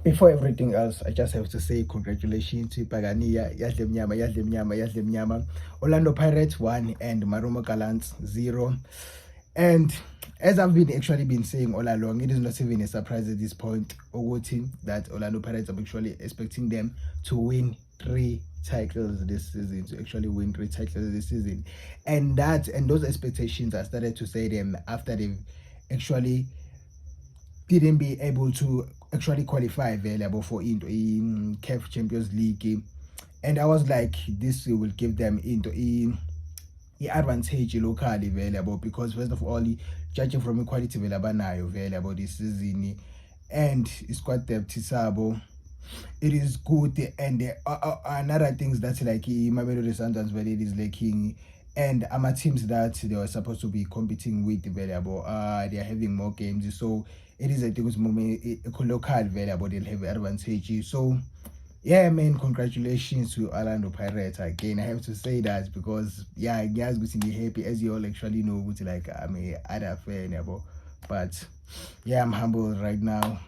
Before everything else, I just have to say congratulations to Pagania, Yadle Mnyama, Yadle Mnyama, Yadle Mnyama, Orlando Pirates 1 and Marumo Gallants 0. And as I've been actually been saying all along, it is not even a surprise at this point, Ogoti, that Orlando Pirates are actually expecting them to win 3 titles this season, to actually win 3 titles this season. And those expectations I started to say them after they've actually didn't be able to actually qualify available for into CAF Champions League. And I was like, this will give them into advantage locally available, because first of all, judging from the quality available this season and squad depth sabo, it is good. And another things that like Mamelodi Sundowns where it is lacking, and teams that they were supposed to be competing with available, they are having more games, so it is a good moment local available, they'll have advantage. So yeah, man, congratulations to Orlando Pirates again. I have to say that because yeah, guys going to be happy, as you all actually know, which like I'm a other fan, but yeah, I'm humbled right now.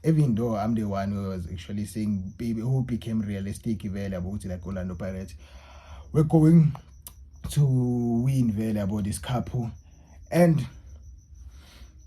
Even though I'm the one who was actually saying who became realistic available to like Orlando Pirates, we're going to win available this couple. And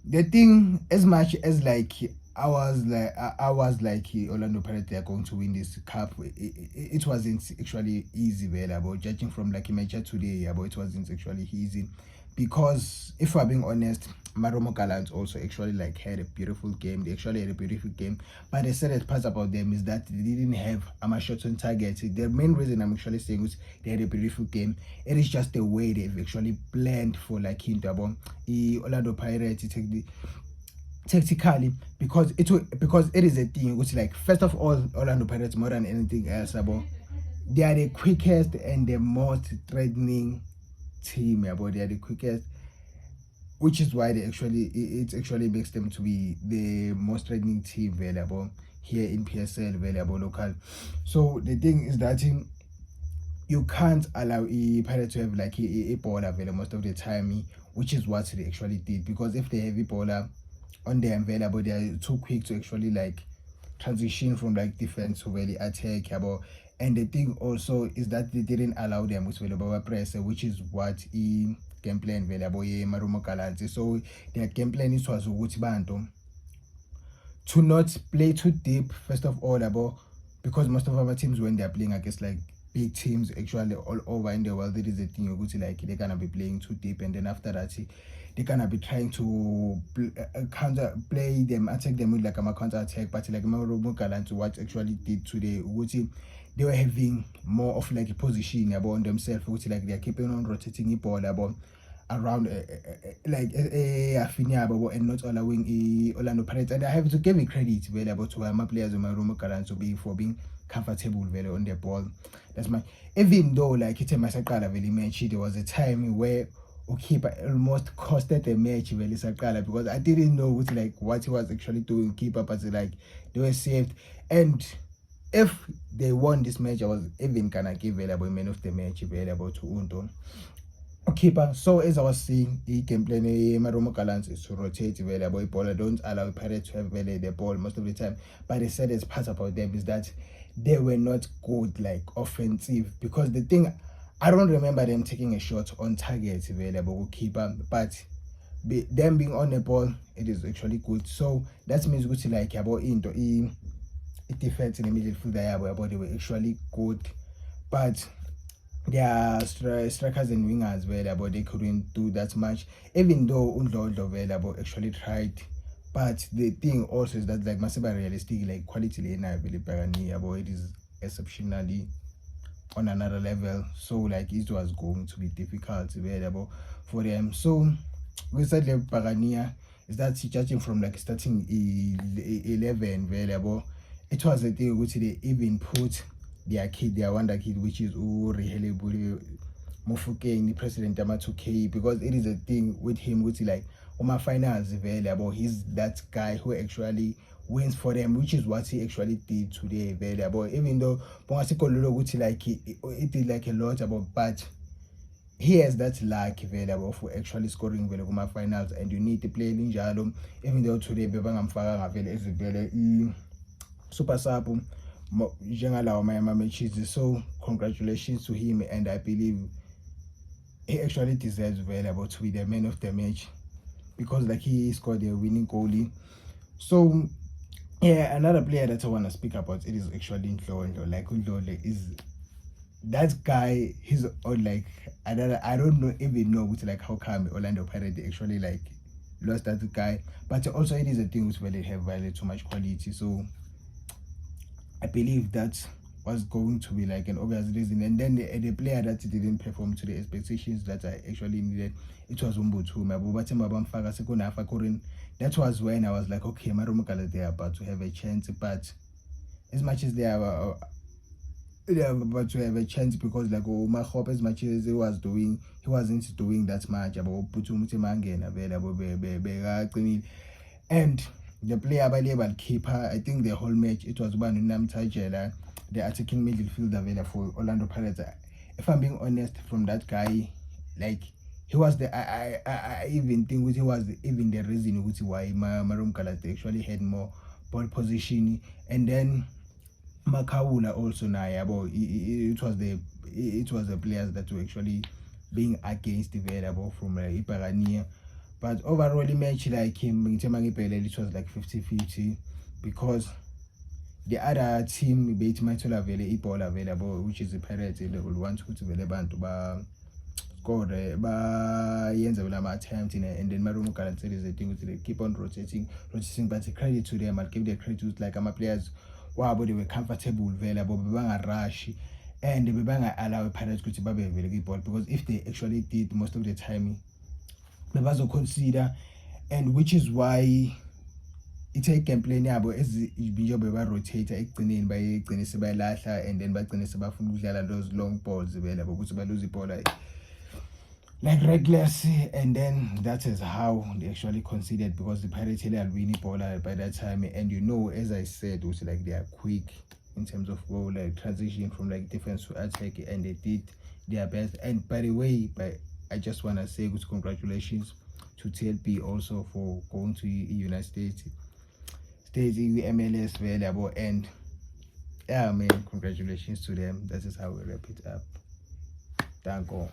the thing, as much as like I was like Orlando Pirates, they are going to win this cup, it wasn't actually easy available, judging from like a match today, but it wasn't actually easy, because if we're being honest, Marumo Gallants also actually like had a beautiful game. They actually had a beautiful game, but the saddest part about them is that they didn't have shots on target. The main reason I'm actually saying is they had a beautiful game. It is just the way they've actually planned for like Hintabo, Orlando Pirates tactically, because it is a thing which, like, first of all, Orlando Pirates, more than anything else, they are the quickest and the most threatening team, they are the quickest, which is why it actually makes them to be the most threatening team available here in PSL available local. So the thing is that you can't allow a Pirate to have like a baller available most of the time, which is what they actually did, because if they have a baller on their available, they are too quick to actually like transition from like defense to really attack. And the thing also is that they didn't allow them with available press, which is what game plan available Marumo Gallants. So their game plan is was to not play too deep first of all, because most of our teams, when they're playing against like big teams actually all over in the world, there is a thing like they're gonna be playing too deep, and then after that they're gonna be trying to counter play them, attack them with like a counter attack. But like Marumo Gallants, what actually did today, they were having more of like a position on themselves, which like they're keeping on rotating the ball around like Afinia, and not allowing Orlando Pirates. And I have to give a credit available to my players on Marumo Gallants for being comfortable on the ball. That's my, even though like it's a Masakala very match, there was a time where keeper almost costed the match very Sakala, because I didn't know what he was actually doing keeper, but like they were saved. And if they won this match, I was even gonna give available man of the match available to Unton keeper. So as I was saying, the game plan Marumo Gallants is to rotate available ball. Don't allow Pirates to have the ball most of the time. But the saddest part about them is that they were not good like offensive, because the thing, I don't remember them taking a shot on target available keeper, but them being on the ball, it is actually good. So that means good like about into defense in the midfield there, about they were actually good, but their strikers and wingers available, they couldn't do that much, even though Undlo available actually tried. But the thing also is that like Masiba realistic like quality it is exceptionally on another level, so like it was going to be difficult available for them. So we said like Pagania is that judging from like starting 11 available, it was a thing which they even put their wonder kid, which is Rihele Mofokeng, the president of 2K, because it is a thing with him which like my finals available, he's that guy who actually wins for them, which is what he actually did today available. Even though which like it did like a lot about, but he has that luck available for actually scoring my finals, and you need to play Ninjalo. Even though today Bebang Amfara super sub njengalawo matches. So congratulations to him, and I believe he actually deserves available to be the man of the match, because like he scored a winning goalie. So yeah, another player that I want to speak about, it is actually Ndlondo. Like Ndlondo is that guy. He's on like I don't know even know which, like how come Orlando Pirates actually like lost that guy. But also it is a thing which really have really too much quality. So I believe that was going to be like an obvious reason. And then the player that didn't perform to the expectations that I actually needed, it was Umbuthuma. That was when I was like, okay, Marumukala, they are about to have a chance. But as much as they are about to have a chance, because like Mahope, as much as he wasn't doing that much. And the player available keeper, I think the whole match it was Banunam Tajela, the attacking midfielder for Orlando Pirates. If I'm being honest, from that guy, like he was the I even think he was even the reason why Marum Kalate actually had more ball position. And then Makawula also now, it was the players that were actually being against available from Iparania. But overall the match, like him, it was like 50-50, because the other team beat Matola available, which is the Pirates. They will want to available ba score ba yenza vela attempt, and then Marumo Kalate is the thing they keep on rotating. But credit to them, I'll give the credit to like my players. Wow, they were comfortable available, banga rush, and they banga allow Pirates to be available ball, because if they actually did most of the time, they was consider, and which is why it's a complain yabo as njengoba ba-rotate ekugcineni bayigcine sebayilahla, and then bagcine sebafuna ukudlala those long balls vele ukuthi balose ibhola like reckless. And then that is how they actually conceded, because the Pirates had win ibhola by that time. And as I said, also like they are quick in terms of goal, like transition from like defense to attack, and they did their best. And by the way, I just want to say good congratulations to TLP also for going to United States MLS available. And yeah, man, congratulations to them. That is how we wrap it up. Thank you.